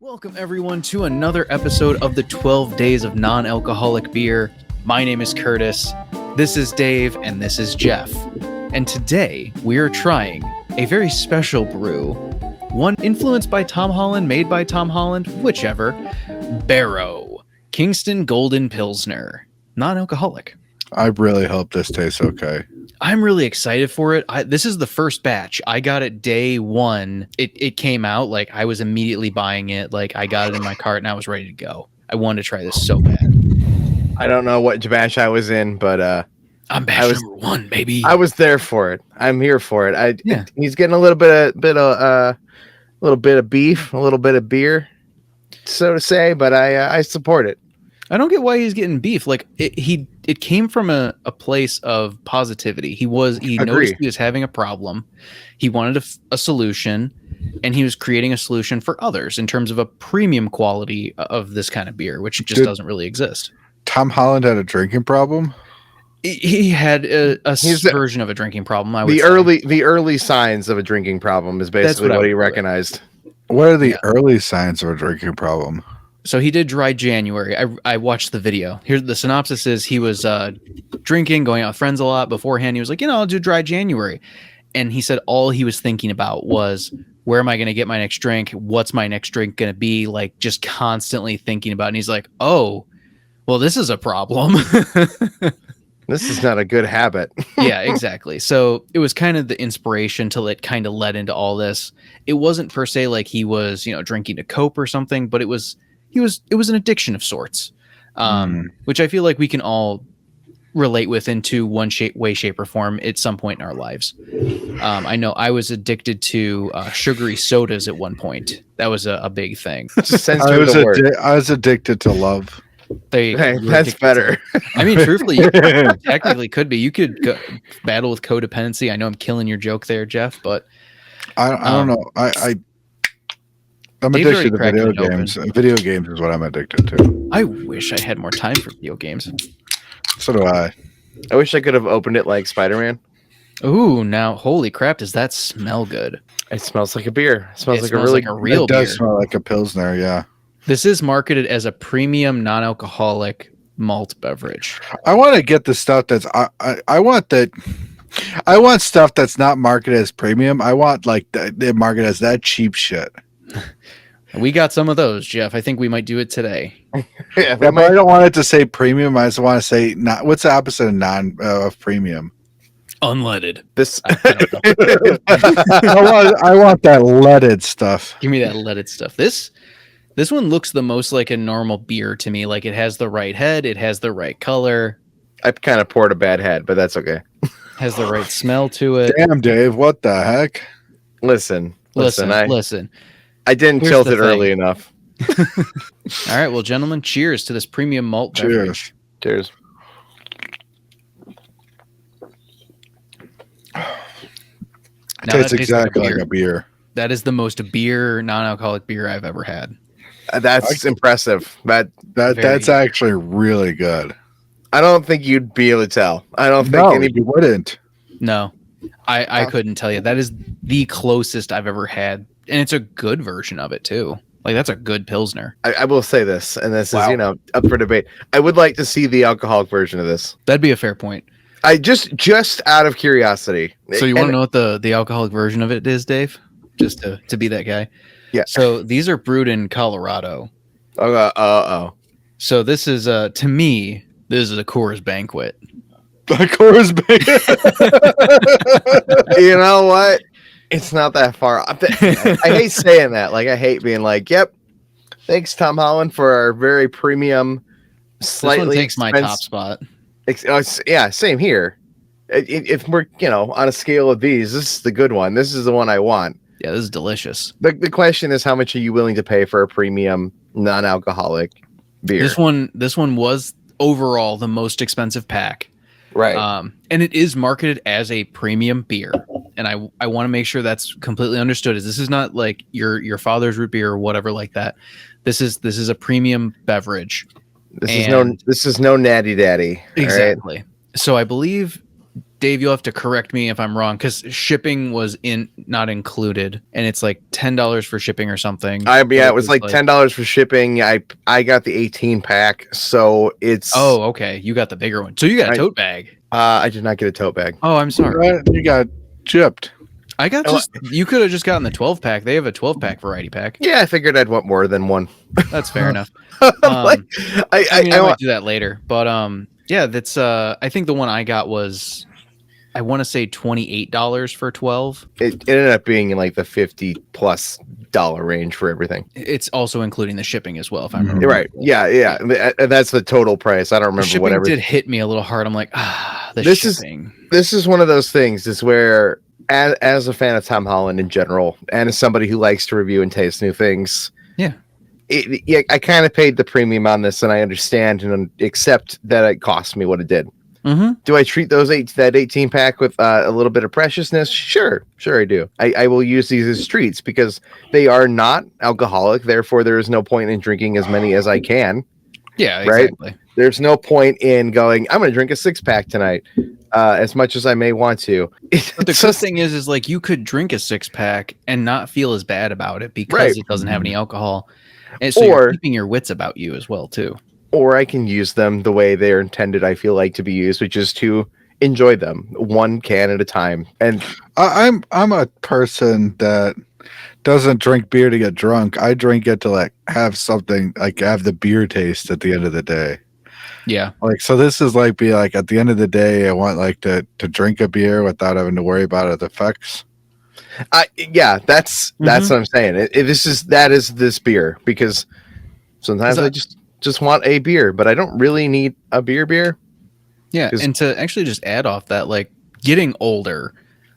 Welcome, everyone, to another episode of the 12 Days of Non-Alcoholic Beer. My name is Curtis, this is Dave, and this is Jeff. And today, we are trying a very special brew, one influenced by Tom Holland, made by Tom Holland, whichever, Bero Kingston Golden Pilsner, non-alcoholic. I really hope this tastes okay. I'm really excited for it. This is the first batch. I got it day one. It came out. Like, I was immediately buying it. Like, I got it in my cart and I was ready to go. I wanted to try this so bad. I don't know what batch I was in, but I'm batch number one, baby. I was there for it. I'm here for it. He's getting a little bit of beef, a little bit of beer, so to say, but I support it. I don't get why he's getting beef. Like, it came from a place of positivity. He noticed he was having a problem. He wanted a solution, and he was creating a solution for others in terms of a premium quality of this kind of beer, which just doesn't really exist. Tom Holland had a drinking problem? He had a version of a drinking problem. The early signs of a drinking problem is basically what he recognized. What are the early signs of a drinking problem? So he did dry January. I watched the video. Here's the synopsis: is he was drinking, going out with friends a lot. Beforehand, he was like, I'll do dry January. And he said all he was thinking about was, where am I going to get my next drink? What's my next drink going to be? Like, just constantly thinking about it. And he's like, oh, well, this is a problem. This is not a good habit. Yeah, exactly. So it was kind of the inspiration till it kind of led into all this. It wasn't per se like he was, drinking to cope or something, but it was an addiction of sorts, which I feel like we can all relate with into one way, shape, or form at some point in our lives. I know I was addicted to sugary sodas at one point. That was a big thing. I was addicted to love. That's better. I mean, truthfully, you technically could be. You could battle with codependency. I know I'm killing your joke there, Jeff, but I don't know. I'm addicted to video games. Video games is what I'm addicted to. I wish I had more time for video games. So do I. I wish I could have opened it like Spider-Man. Ooh, now, holy crap, does that smell good? It smells like a beer. It smells like a real beer. It does smell like a Pilsner, yeah. This is marketed as a premium non-alcoholic malt beverage. I want to get the stuff that's I want stuff that's not marketed as premium. I want they market as that cheap shit. We got some of those, Jeff. I think we might do it today. But I don't want it to say premium. I just want to say not. What's the opposite of premium? Unleaded. I want that leaded stuff. Give me that leaded stuff. This one looks the most like a normal beer to me. Like, it has the right head. It has the right color. I kind of poured a bad head, but that's okay. Has the right smell to it. Damn, Dave. What the heck? Listen. I didn't tilt it early enough. All right. Well, gentlemen, cheers to this premium malt beverage. Cheers. It tastes exactly like a beer. That is the most beer, non-alcoholic beer I've ever had. That's impressive. That's actually really good. I don't think you'd be able to tell. I don't think anybody wouldn't. No, I couldn't tell you. That is the closest I've ever had, and it's a good version of it too. Like, that's a good Pilsner. I will say this, and this is up for debate. I would like to see the alcoholic version of this. That'd be a fair point. I just out of curiosity. So you want to know what the alcoholic version of it is, Dave? Just to be that guy. Yeah. So these are brewed in Colorado. So this is to me, this is a Coors Banquet. A Coors Banquet. You know what? It's not that far. I hate saying that. Like, I hate being like, "Yep, thanks Tom Holland for our very premium, slightly." This one takes my top spot. Yeah, same here. If we're on a scale of these, this is the good one. This is the one I want. Yeah, this is delicious. The question is, how much are you willing to pay for a premium non-alcoholic beer? This one was overall the most expensive pack. Right. And it is marketed as a premium beer. And I want to make sure that's completely understood. This is not like your father's root beer or whatever like that. This is a premium beverage. This is no Natty Daddy. Exactly. Right? So I believe Dave, you'll have to correct me if I'm wrong, because shipping was not included, and it's like $10 for shipping or something. It was like $10 for shipping. I got the 18 pack, so it's. Oh, okay. You got the bigger one, so you got a tote bag. I did not get a tote bag. Oh, I'm sorry. You got chipped. I got you could have just gotten the 12 pack. They have a 12 pack variety pack. Yeah, I figured I'd want more than one. That's fair enough. I might do that later, but yeah, that's I think the one I got was, I want to say $28 for 12. It ended up being in like the $50+ range for everything. It's also including the shipping as well, if I remember. Right. Yeah. That's the total price. I don't remember shipping whatever. Did hit me a little hard. I'm like, the shipping. This is one of those things is where, as a fan of Tom Holland in general, and as somebody who likes to review and taste new things, I kind of paid the premium on this, and I understand and accept that it cost me what it did. Mm-hmm. Do I treat that 18 pack with a little bit of preciousness? Sure I do. I will use these as treats because they are not alcoholic. Therefore, there is no point in drinking as many as I can. Yeah, right. Exactly. There's no point in going, I'm going to drink a 6-pack tonight, as much as I may want to. But the good thing is like you could drink a 6-pack and not feel as bad about it because it doesn't have any alcohol, and so you're keeping your wits about you as well too. Or I can use them the way they're intended, I feel like, to be used, which is to enjoy them one can at a time. And I'm a person that doesn't drink beer to get drunk. I drink it to like have something, like have the beer taste at the end of the day. Yeah. Like, so this is like, be like at the end of the day, I want like to drink a beer without having to worry about its effects. That's what I'm saying. That is this beer, because sometimes I just want a beer, but I don't really need a beer. Yeah, and to actually just add off that, like getting older,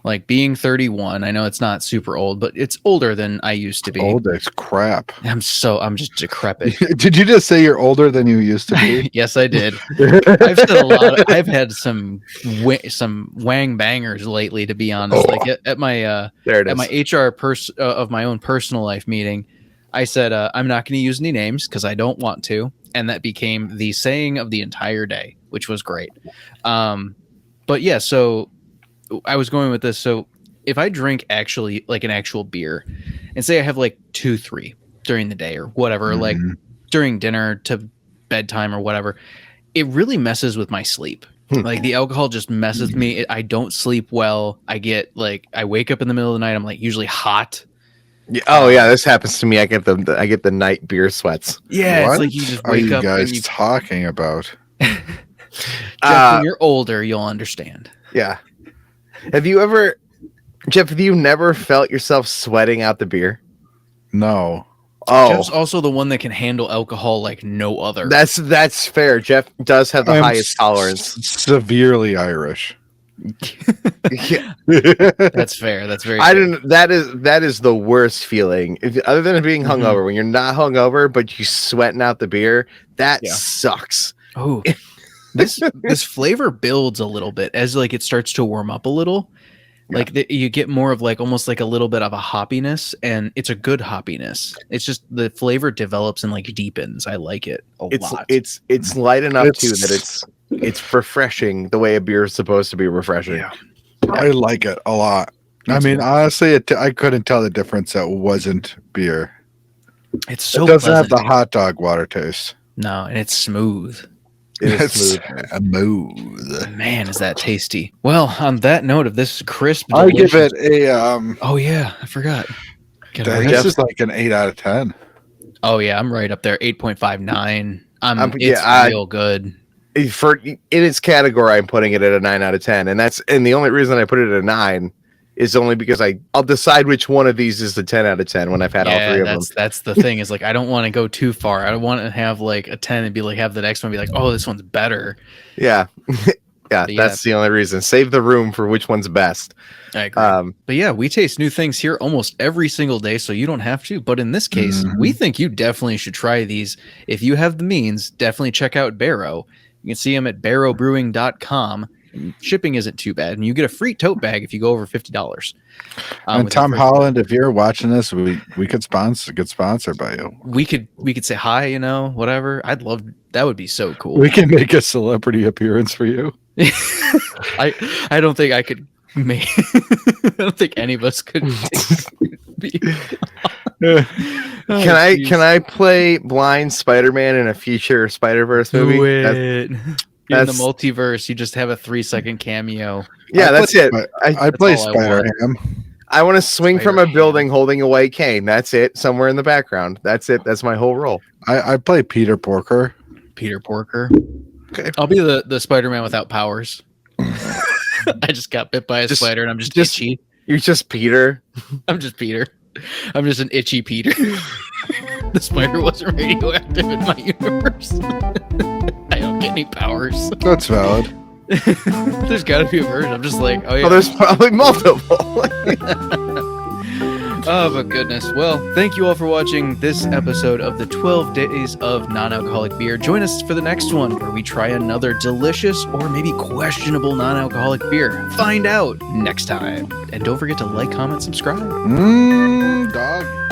like being 31, I know it's not super old, but it's older than I used to be. Old as crap. I'm just decrepit. Did you just say you're older than you used to be? Yes, I did. I've said a lot. I've had some wang bangers lately, to be honest. Like at my HR of my own personal life meeting, I said, I'm not going to use any names because I don't want to. And that became the saying of the entire day, which was great. But yeah, so I was going with this. So if I drink actually like an actual beer and say I have like 2-3 during the day or whatever, like during dinner to bedtime or whatever, it really messes with my sleep. Like the alcohol just messes with me. I don't sleep well. I wake up in the middle of the night. I'm like usually hot. Yeah. Oh yeah, this happens to me. I get the night beer sweats. Yeah, what it's like you just wake up. Are you guys talking about? Jeff, when you're older, you'll understand. Yeah. Have you never felt yourself sweating out the beer? No. Oh, Jeff's also the one that can handle alcohol like no other. That's fair. Jeff does have the highest tolerance. Severely Irish. Yeah. That's fair. That's very. That is the worst feeling. Other than being hungover, when you're not hungover but you sweating out the beer, that sucks. Oh, this flavor builds a little bit as like it starts to warm up a little. Like you get more of like almost like a little bit of a hoppiness, and it's a good hoppiness. It's just the flavor develops and like deepens. I like it a lot. It's light enough too that it's refreshing the way a beer is supposed to be refreshing. Yeah. I like it a lot. Honestly, I couldn't tell the difference that wasn't beer. It doesn't pleasant. Have the hot dog water taste. No, and it's smooth. It's smooth. Man, is that tasty. Well, on that note of this crisp, I give it a oh yeah, I forgot. This is like an 8 out of 10. Oh yeah, I'm right up there. 8.59. It's real good. In its category, I'm putting it at a 9 out of 10, and the only reason I put it at a 9 is only because I'll decide which one of these is the 10 out of 10 when I've had all three of them. That's the thing, is like I don't want to go too far. I don't want to have like a 10 and be like have the next one be like, oh, this one's better. Yeah. That's the only reason. Save the room for which one's best. I agree. But yeah, we taste new things here almost every single day, so you don't have to. But in this case, we think you definitely should try these. If you have the means, definitely check out Bero. You can see them at berobrewing.com. Shipping isn't too bad, and you get a free tote bag if you go over $50. And Tom Holland, if you're watching this, we could get sponsored by you. We could say hi, whatever. I'd love that. Would be so cool. We can make a celebrity appearance for you. I don't think I could make. I don't think any of us could. Be. Can I play blind Spider-Man in a future Spider-Verse movie? Do it. In the multiverse, you just have a 3-second cameo. Yeah, that's it. I play Spider-Ham. I want to swing from a building holding a white cane. That's it. Somewhere in the background. That's it. That's my whole role. I play Peter Porker. Peter Porker. Okay. I'll be the Spider-Man without powers. I just got bit by a spider and I'm just itchy. You're just Peter. I'm just Peter. I'm just an itchy Peter. The spider wasn't radioactive in my universe. I don't get any powers. That's valid. There's got to be a version. I'm just like, oh yeah. Oh, there's probably multiple. Oh, but goodness. Well, thank you all for watching this episode of the 12 Days of Non-Alcoholic Beer. Join us for the next one where we try another delicious or maybe questionable non-alcoholic beer. Find out next time. And don't forget to like, comment, subscribe. Dog.